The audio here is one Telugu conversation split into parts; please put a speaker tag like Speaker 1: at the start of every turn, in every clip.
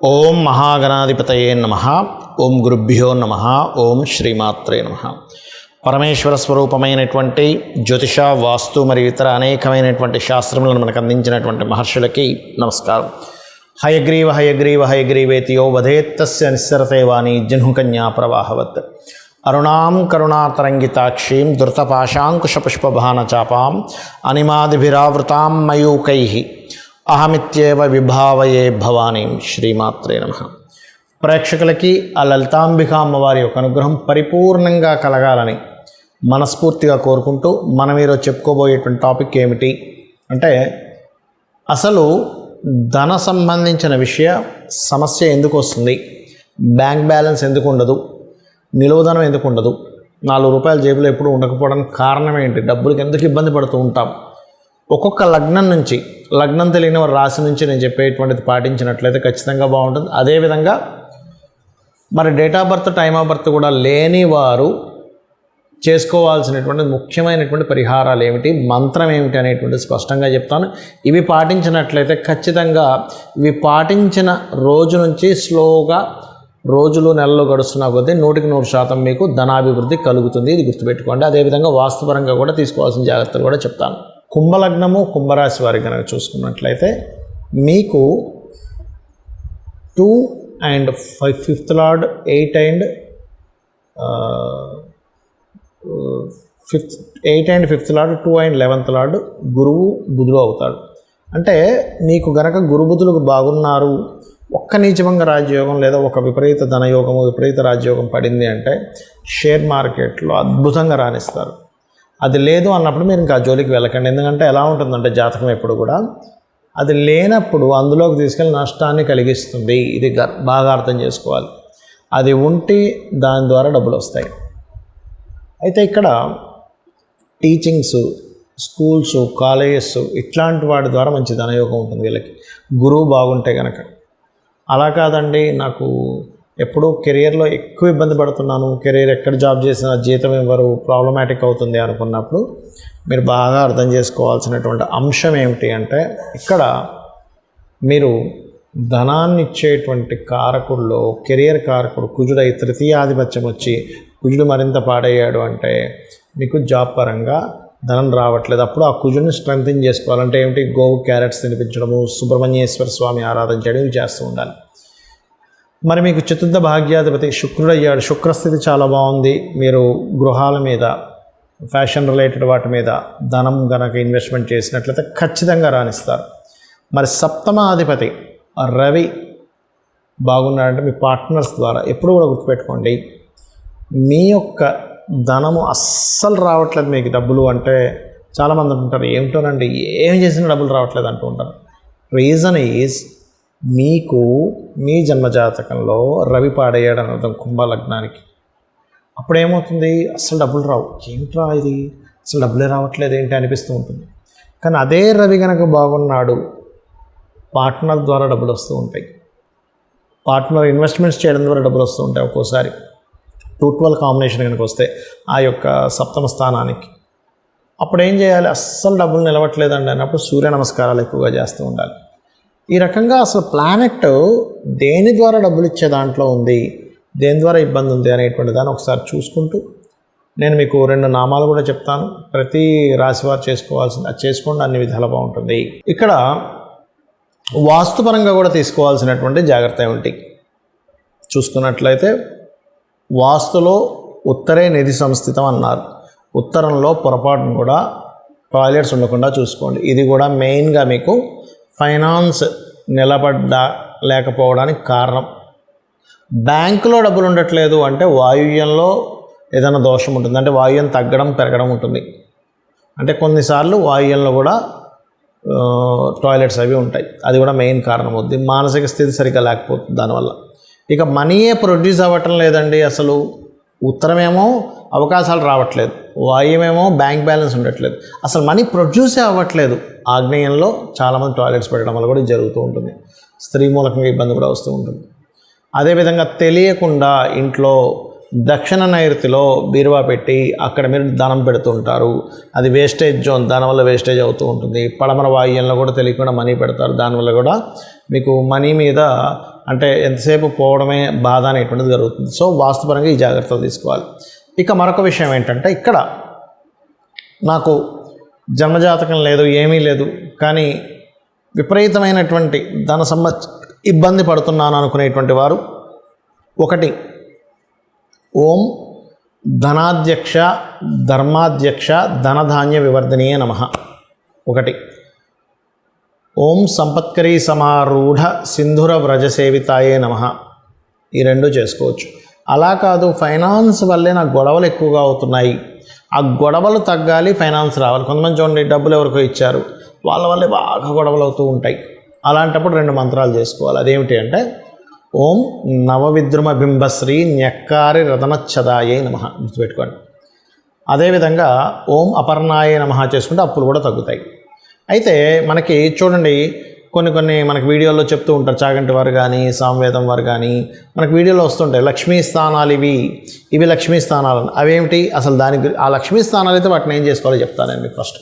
Speaker 1: ఓం మహాగణాధిపతయే నమః. ఓం గురుభ్యో నమః. ఓం శ్రీమాత్రే నమః. పరమేశ్వర స్వరూపమైనటువంటి జ్యోతిష, వాస్తు మరియు ఇతర అనేకమైనటువంటి శాస్త్రములను మనకు అందించినటువంటి మహర్షులకి నమస్కారం. హయగ్రీవ హయగ్రీవ హయగ్రీవేతియో వధేత్తస్య నిస్సరతే వాణి జహ్నుకన్యా ప్రవాహవత్. అరుణాం కరుణాతరంగితాక్షీం ధృతపాశాంకుశపుష్పభానచాపాం అనిమాదిభిరావృతాం మయూకైః అహమిత్యేవ విభావయే భవానీం. శ్రీమాత్రే నమః. ప్రేక్షకులకి ఆ లలితాంబిక అమ్మవారి యొక్క అనుగ్రహం పరిపూర్ణంగా కలగాలని మనస్ఫూర్తిగా కోరుకుంటూ మనం ఈరోజు చెప్పుకోబోయేటువంటి టాపిక్ ఏమిటి అంటే, అసలు ధన సంబంధించిన సమస్య ఎందుకు వస్తుంది, బ్యాంక్ బ్యాలెన్స్ ఎందుకు ఉండదు, నిలువధనం ఎందుకు ఉండదు, 4 రూపాయల జేబులో ఎప్పుడు ఉండకపోవడానికి కారణం ఏంటి, డబ్బులకి ఎందుకు ఇబ్బంది పడుతూ ఉంటాం, ఒక్కొక్క లగ్నం తెలియని వారి రాశి నుంచి నేను చెప్పేటువంటిది పాటించినట్లయితే ఖచ్చితంగా బాగుంటుంది. అదేవిధంగా మరి date of birth, time of birth కూడా లేని వారు చేసుకోవాల్సినటువంటి ముఖ్యమైనటువంటి పరిహారాలు ఏమిటి, మంత్రం ఏమిటి అనేటువంటి స్పష్టంగా చెప్తాను. ఇవి పాటించినట్లయితే ఖచ్చితంగా ఇవి పాటించిన రోజు నుంచి స్లోగా రోజులు నెలలు గడుస్తున్న కొద్దీ 100% మీకు ధనాభివృద్ధి కలుగుతుంది. ఇది గుర్తుపెట్టుకోండి. అదేవిధంగా వాస్తుపరంగా కూడా తీసుకోవాల్సిన జాగ్రత్తలు కూడా చెప్తాను. కుంభలగ్నము, కుంభరాశి వారికి కనుక చూసుకున్నట్లయితే మీకు 2 and 5th lord, 8 and 5th lord, 2 and 11th lord గురువు బుధుడు అవుతాడు. అంటే మీకు గనక గురు బుధులకు బాగున్నారు, ఒక్క నీచభంగ రాజ్యోగం లేదా ఒక విపరీత ధనయోగము, విపరీత రాజ్యోగం పడింది అంటే షేర్ మార్కెట్లో అద్భుతంగా రాణిస్తారు. అది లేదు అన్నప్పుడు మీరు ఇంకా జోలికి వెళ్ళకండి. ఎందుకంటే ఎలా ఉంటుందంటే జాతకం ఎప్పుడు కూడా అది లేనప్పుడు అందులోకి తీసుకెళ్ళి నష్టాన్ని కలిగిస్తుంది. ఇది బాగా అర్థం చేసుకోవాలి. అది ఉంటే దాని ద్వారా డబ్బులు వస్తాయి. అయితే ఇక్కడ టీచింగ్స్, స్కూల్స్, కాలేజెస్ ఇట్లాంటి వాటి ద్వారా మంచి ధనయోగం ఉంటుంది వీళ్ళకి, గురువు బాగుంటే కనుక. అలా కాదండి, నాకు ఎప్పుడూ కెరియర్లో ఎక్కువ ఇబ్బంది పడుతున్నాను, కెరియర్ ఎక్కడ జాబ్ చేసినా జీతం ఇవ్వరు, ప్రాబ్లమాటిక్ అవుతుంది అనుకున్నప్పుడు మీరు బాగా అర్థం చేసుకోవాల్సినటువంటి అంశం ఏమిటి అంటే, ఇక్కడ మీరు ధనాన్ని ఇచ్చేటువంటి కారకుల్లో కెరియర్ కారకుడు కుజుడై తృతీయాధిపత్యం వచ్చి కుజుడు మరింత పాడయ్యాడు అంటే మీకు జాబ్ పరంగా ధనం రావట్లేదు. అప్పుడు ఆ కుజుడిని స్ట్రెంథెన్ చేసుకోవాలంటే ఏమిటి, గోవు క్యారెట్స్ తినిపించడము, సుబ్రహ్మణ్యేశ్వర స్వామి ఆరాధన చేయడం, ఇవి చేస్తూ ఉండాలి. మరి మీకు చతుర్థ భాగ్యాధిపతి శుక్రుడు అయ్యాడు. శుక్రస్థితి చాలా బాగుంది. మీరు గృహాల మీద, ఫ్యాషన్ రిలేటెడ్ వాటి మీద ధనం గనక ఇన్వెస్ట్మెంట్ చేసినట్లయితే ఖచ్చితంగా రాణిస్తారు. మరి సప్తమాధిపతి రవి బాగున్నాడంటే మీ పార్ట్నర్స్ ద్వారా ఎప్పుడు కూడా గుర్తుపెట్టుకోండి, మీ యొక్క ధనము అస్సలు రావట్లేదు మీకు డబ్బులు అంటే చాలామంది అంటుంటారు, ఏమిటోనండి ఏం చేసినా డబ్బులు రావట్లేదు అంటూ ఉంటారు. రీజన్ ఈజ్ మీకు మీ జన్మజాతకంలో రవి పాడయ్యాడు అని అర్థం కుంభలగ్నానికి. అప్పుడు ఏమవుతుంది, అసలు డబ్బులు రావు, ఏంట్రా ఇది అసలు డబ్బులే రావట్లేదు ఏంటి అనిపిస్తూ ఉంటుంది. కానీ అదే రవి కనుక బాగున్నాడు, పార్ట్నర్ ద్వారా డబ్బులు వస్తూ ఉంటాయి. పార్ట్నర్ ఇన్వెస్ట్మెంట్స్ చేయడం ద్వారా డబ్బులు వస్తూ ఉంటాయి. ఒక్కోసారి 2-12 కాంబినేషన్ కనుక వస్తే ఆ యొక్క సప్తమ స్థానానికి, అప్పుడు ఏం చేయాలి, అస్సలు డబ్బులు నిలవట్లేదండి అన్నప్పుడు సూర్య నమస్కారాలు ఎక్కువగా చేస్తూ ఉండాలి. ఈ రకంగా అసలు ప్లానెట్ దేని ద్వారా డబ్బులు ఇచ్చే దాంట్లో ఉంది, దేని ద్వారా ఇబ్బంది ఉంది అనేటువంటి దాన్ని ఒకసారి చూసుకుంటూ నేను మీకు 2 నామాలు కూడా చెప్తాను. ప్రతి రాశివారు చేసుకోవాల్సింది, అది చేసుకోండి, అన్ని విధాలు బాగుంటుంది. ఇక్కడ వాస్తుపరంగా కూడా తీసుకోవాల్సినటువంటి జాగ్రత్త ఏమిటి చూసుకున్నట్లయితే, వాస్తులో ఉత్తరే నిధి సంస్థితం అన్నారు. ఉత్తరంలో పొరపాటును కూడా టాయిలెట్స్ ఉండకుండా చూసుకోండి. ఇది కూడా మెయిన్గా మీకు ఫైనాన్స్ లేకపోవడానికి కారణం. బ్యాంకులో డబ్బులు ఉండట్లేదు అంటే వాయువ్యంలో ఏదైనా దోషం ఉంటుంది, అంటే వాయువ్యం తగ్గడం పెరగడం ఉంటుంది. అంటే కొన్నిసార్లు వాయువ్యంలో కూడా టాయిలెట్స్ అవి ఉంటాయి. అది కూడా మెయిన్ కారణం అవుతుంది. మానసిక స్థితి సరిగ్గా లేకపోతుంది దానివల్ల. ఇక మనీయే ప్రొడ్యూస్ అవ్వటం లేదండి. అసలు ఉత్తరమేమో అవకాశాలు రావట్లేదు, వాయువేమో బ్యాంక్ బ్యాలెన్స్ ఉండట్లేదు, అసలు మనీ ప్రొడ్యూసే అవ్వట్లేదు. ఆగ్నేయంలో చాలామంది టాయిలెట్స్ పెట్టడం వల్ల కూడా జరుగుతూ ఉంటుంది. స్త్రీ మూలకంగా ఇబ్బంది కూడా వస్తూ ఉంటుంది. అదేవిధంగా తెలియకుండా ఇంట్లో దక్షిణ నైరుతిలో బీరువా పెట్టి అక్కడ మీరు ధనం పెడుతుంటారు, అది వేస్టేజ్ జోన్, దానివల్ల వేస్టేజ్ అవుతూ ఉంటుంది. పడమర వాయువ్యంలో కూడా తెలియకుండా మనీ పెడతారు, దానివల్ల కూడా మీకు మనీ మీద అంటే ఎంతసేపు పోవడమే బాధ అనేటువంటిది జరుగుతుంది. సో వాస్తుపరంగా ఈ జాగ్రత్తలు తీసుకోవాలి. ఇక మరొక విషయం ఏంటంటే, ఇక్కడ నాకు జన్మజాతకం లేదు, ఏమీ లేదు, కానీ విపరీతమైనటువంటి ఇబ్బంది పడుతున్నాను అనుకునేటువంటి వారు, ఒకటి ఓం ధనాధ్యక్ష ధర్మాధ్యక్ష ధనధాన్య వివర్ధనీయ నమః, ఒకటి ఓం సంపత్కరీ సమారూఢ సింధుర వ్రజసేవితాయే నమః, ఈ రెండు చేసుకోవచ్చు. అలా కాదు, ఫైనాన్స్ వల్లే నాకు గొడవలు ఎక్కువగా అవుతున్నాయి, ఆ గొడవలు తగ్గాలి, ఫైనాన్స్ రావాలి. కొంతమంది చూడండి, డబ్బులు ఎవరికో ఇచ్చారు, వాళ్ళ వల్లే బాగా గొడవలు అవుతూ ఉంటాయి. అలాంటప్పుడు 2 మంత్రాలు చేసుకోవాలి. అదేమిటి అంటే, ఓం నవవిద్రుమ బింబశ్రీ న్యక్కారి రతనచ్చదాయే నమః, గుర్తుపెట్టుకోండి. అదేవిధంగా ఓం అపర్ణాయే నమః చేసుకుంటే అప్పులు కూడా తగ్గుతాయి. అయితే మనకి చూడండి, కొన్ని మనకి వీడియోల్లో చెప్తూ ఉంటారు, చాగంటి వారు కానీ సామవేదం వారు కానీ మనకి వీడియోలో వస్తుంటాయి, లక్ష్మీ స్థానాలు ఇవి లక్ష్మీ స్థానాలు. అవేమిటి అసలు? ఆ లక్ష్మీ స్థానాలు అయితే వాటిని ఏం చేసుకోవాలో చెప్తాను మీకు. ఫస్ట్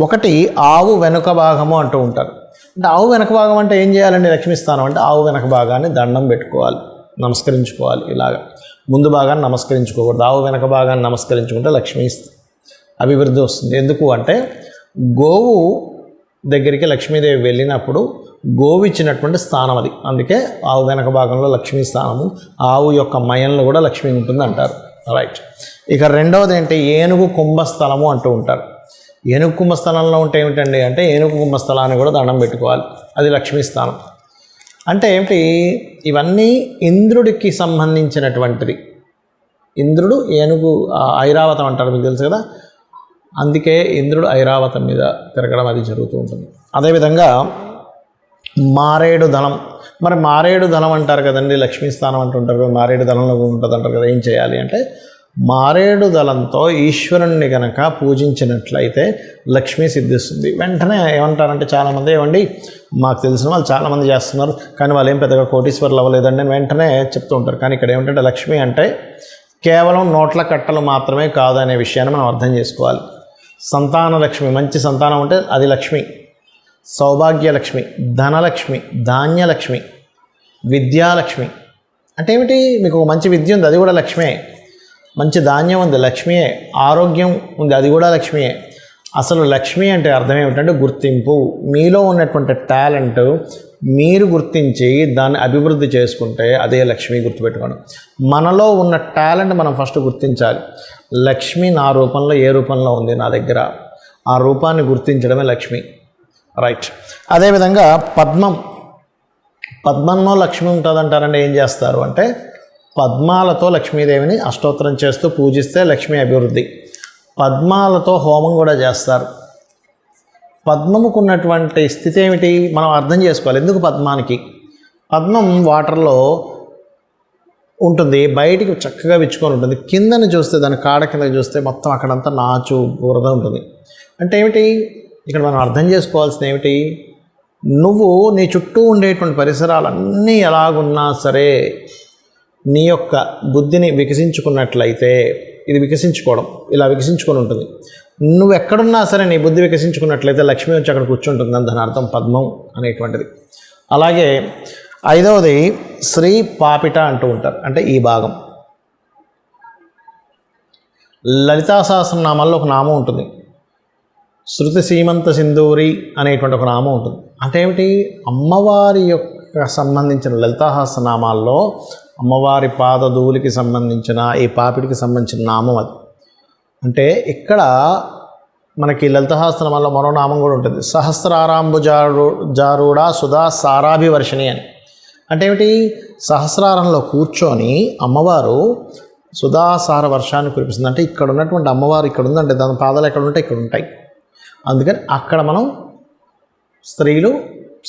Speaker 1: ఒకటి ఆవు వెనుక భాగము అంటూ ఉంటారు. అంటే ఆవు వెనక భాగం అంటే ఏం చేయాలండి? లక్ష్మీ స్థానం అంటే ఆవు వెనక భాగాన్ని దండం పెట్టుకోవాలి, నమస్కరించుకోవాలి. ఇలాగా ముందు భాగాన్ని నమస్కరించుకోకూడదు, ఆవు వెనక భాగాన్ని నమస్కరించుకుంటే లక్ష్మీ అభివృద్ధి వస్తుంది. ఎందుకు అంటే, గోవు దగ్గరికి లక్ష్మీదేవి వెళ్ళినప్పుడు గోవు ఇచ్చినటువంటి స్థానం అది. అందుకే ఆవు వెనక భాగంలో లక్ష్మీ స్థానము, ఆవు యొక్క మయంలో కూడా లక్ష్మీ ఉంటుంది అంటారు. రైట్. ఇక రెండవది ఏంటి? ఏనుగు కుంభస్థలము అంటూ ఉంటారు. ఏనుగు కుంభస్థలంలో ఉంటే ఏమిటండి అంటే, ఏనుగు కుంభస్థలాన్ని కూడా దండం పెట్టుకోవాలి, అది లక్ష్మీ స్థానం. అంటే ఏమిటి? ఇవన్నీ ఇంద్రుడికి సంబంధించినటువంటిది. ఇంద్రుడు ఏనుగు ఐరావతం అంటారు, మీకు తెలుసు కదా. అందుకే ఇంద్రుడు ఐరావతం మీద తిరగడం అది జరుగుతూ ఉంటుంది. అదేవిధంగా మారేడు దళం. మరి మారేడు దళం అంటారు కదండి, లక్ష్మీ స్థానం అంటుంటారు, మారేడు దళంలో ఉంటుంది అంటారు కదా. ఏం చేయాలి అంటే, మారేడు దళంతో ఈశ్వరుణ్ణి కనుక పూజించినట్లయితే లక్ష్మీ సిద్ధిస్తుంది. వెంటనే ఏమంటారంటే చాలామంది, ఏమండి మాకు తెలిసిన వాళ్ళు చాలామంది చేస్తున్నారు, కానీ వాళ్ళు ఏం పెద్దగా కోటీశ్వరులు అవ్వలేదండి అని వెంటనే చెప్తూ ఉంటారు. కానీ ఇక్కడ ఏమిటంటే, లక్ష్మి అంటే కేవలం నోట్ల కట్టలు మాత్రమే కాదు అనే విషయాన్ని మనం అర్థం చేసుకోవాలి. సంతాన లక్ష్మి, మంచి సంతానం ఉంటే అది లక్ష్మి, సౌభాగ్యలక్ష్మి, ధనలక్ష్మి, ధాన్యలక్ష్మి, విద్యాలక్ష్మి. అంటే ఏమిటి? మీకు మంచి విద్య ఉంది, అది కూడా లక్ష్మే. మంచి ధాన్యం ఉంది, లక్ష్మియే. ఆరోగ్యం ఉంది, అది కూడా లక్ష్మియే. అసలు లక్ష్మి అంటే అర్థం ఏమిటంటే గుర్తింపు. మీలో ఉన్నటువంటి టాలెంట్ మీరు గుర్తించి దాన్ని అభివృద్ధి చేసుకుంటే అదే లక్ష్మి. గుర్తుపెట్టుకోండి, మనలో ఉన్న టాలెంట్ మనం ఫస్ట్ గుర్తించాలి. లక్ష్మి నా రూపంలో ఏ రూపంలో ఉంది నా దగ్గర, ఆ రూపాన్ని గుర్తించడమే లక్ష్మి. రైట్. అదేవిధంగా పద్మంలో లక్ష్మి ఉంటుందంటారంటే ఏం చేస్తారు అంటే, పద్మాలతో లక్ష్మీదేవిని అష్టోత్తరం చేస్తూ పూజిస్తే లక్ష్మీ అభివృద్ధి. పద్మాలతో హోమం కూడా చేస్తారు. పద్మముకు ఉన్నటువంటి స్థితి ఏమిటి మనం అర్థం చేసుకోవాలి. ఎందుకు పద్మానికి? పద్మం వాటర్లో ఉంటుంది, బయటికి చక్కగా విచ్చుకొని ఉంటుంది. కిందని చూస్తే, దాని కాడ కింద చూస్తే మొత్తం అక్కడంతా నాచు బురద ఉంటుంది. అంటే ఏమిటి? ఇక్కడ మనం అర్థం చేసుకోవాల్సింది ఏమిటి? నువ్వు నీ చుట్టూ ఉండేటువంటి పరిసరాలన్నీ ఎలాగున్నా సరే నీ యొక్క బుద్ధిని వికసించుకున్నట్లయితే, ఇది వికసించుకోవడం ఇలా వికసించుకొని ఉంటుంది. నువ్వు ఎక్కడున్నా సరే నీ బుద్ధి వికసించుకున్నట్లయితే లక్ష్మి వచ్చి అక్కడ కూర్చుంటుంది అని దాని అర్థం పద్మం అనేటువంటిది. అలాగే 5వది శ్రీ పాపిట అంటూ ఉంటారు. అంటే ఈ భాగం లలితా సహస్రనామాల్లో ఒక నామం ఉంటుంది, శృతి సీమంత సింధూరి అనేటువంటి ఒక నామం ఉంటుంది. అంటే ఏమిటి? అమ్మవారి యొక్క సంబంధించిన లలితా సహస్రనామాల్లో అమ్మవారి పాదధూలికి సంబంధించిన ఈ పాపిడికి సంబంధించిన నామం అది. అంటే ఇక్కడ మనకి లలిత సహస్రనామాల్లో మరో నామం కూడా ఉంటుంది, సహస్రారాంబుజారూఢ సుధా సారాభివర్షిణి అని. అంటే ఏమిటి? సహస్రారంలో కూర్చొని అమ్మవారు సుధాసార వర్షాన్ని కురిపిస్తుంది. అంటే ఇక్కడ ఉన్నటువంటి అమ్మవారు ఇక్కడ ఉందంటే దాని పాదాలు ఎక్కడ ఉంటాయి? ఇక్కడ ఉంటాయి. అందుకని అక్కడ మనం స్త్రీలు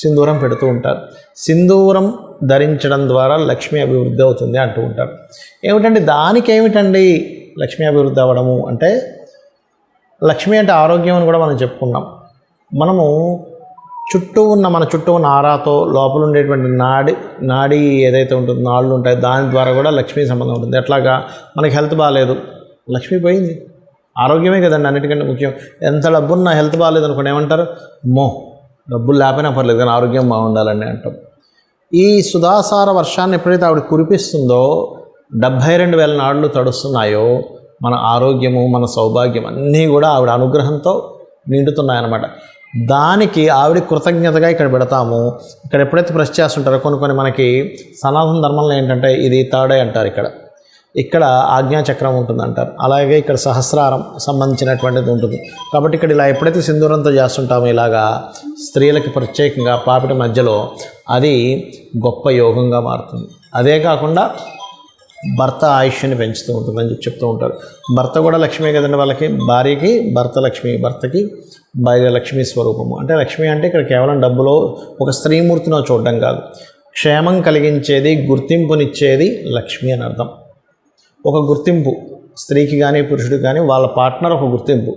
Speaker 1: సింధూరం పెడుతూ ఉంటారు. సింధూరం ధరించడం ద్వారా లక్ష్మీ అభివృద్ధి అవుతుంది అంటూ ఉంటారు. ఏమిటండి దానికి? ఏమిటండి లక్ష్మీ అభివృద్ధి అవ్వడము అంటే, లక్ష్మి అంటే ఆరోగ్యం అని కూడా మనం చెప్పుకున్నాం. మనము మన చుట్టూ ఉన్న ఆరాతో లోపల ఉండేటువంటి నాడి ఏదైతే ఉంటుందో, నాళ్ళు ఉంటాయి, దాని ద్వారా కూడా లక్ష్మీ సంబంధం ఉంటుంది. ఎట్లాగా? మనకి హెల్త్ బాగాలేదు, లక్ష్మి పోయింది. ఆరోగ్యమే కదండి అన్నిటికంటే ముఖ్యం. ఎంత డబ్బున్నా హెల్త్ బాగాలేదు అనుకోండి, ఏమంటారు? డబ్బులు లేకపోయినా పర్లేదు కానీ ఆరోగ్యం బాగుండాలని అంటాం. ఈ సుధాసార వర్షాన్ని ఎప్పుడైతే ఆవిడ కురిపిస్తుందో 72,000 నాడులు తడుస్తున్నాయో మన ఆరోగ్యము, మన సౌభాగ్యం అన్నీ కూడా ఆవిడ అనుగ్రహంతో నిండుతున్నాయన్నమాట. దానికి ఆవిడ కృతజ్ఞతగా ఇక్కడ పెడతాము. ఇక్కడ ఎప్పుడైతే ప్రెస్ చేస్తుంటారో కొన్ని మనకి సనాతన ధర్మంలో ఏంటంటే ఇది తాడే అంటారు, ఇక్కడ ఆజ్ఞాచక్రం ఉంటుందంటారు. అలాగే ఇక్కడ సహస్రారం సంబంధించినటువంటిది ఉంటుంది. కాబట్టి ఇక్కడ ఇలా ఎప్పుడైతే సింధూరంతో చేస్తుంటామో ఇలాగా స్త్రీలకి ప్రత్యేకంగా పాపిటి మధ్యలో అది గొప్ప యోగంగా మారుతుంది. అదే కాకుండా భర్త ఆయుష్ని పెంచుతూ ఉంటుందని చెప్తూ ఉంటారు. భర్త కూడా లక్ష్మీ కదండి, వాళ్ళకి భార్యకి భర్త లక్ష్మి, భర్తకి భార్య లక్ష్మీ స్వరూపము. అంటే లక్ష్మి అంటే ఇక్కడ కేవలం డబ్బులో ఒక స్త్రీమూర్తినో చూడడం కాదు, క్షేమం కలిగించేది, గుర్తింపునిచ్చేది లక్ష్మి అని అర్థం. ఒక గుర్తింపు స్త్రీకి కానీ పురుషుడికి కానీ వాళ్ళ పార్ట్నర్ ఒక గుర్తింపు.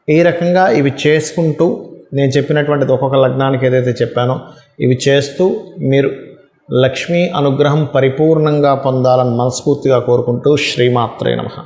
Speaker 1: ఈ రకంగా ఇవి చేసుకుంటూ నేను చెప్పినటువంటిది ఒక్కొక్క లగ్నానికి ఏదైతే చెప్పానో ఇవి చేస్తూ మీరు లక్ష్మీ అనుగ్రహం పరిపూర్ణంగా పొందాలని మనస్ఫూర్తిగా కోరుకుంటూ శ్రీమాత్రే నమః.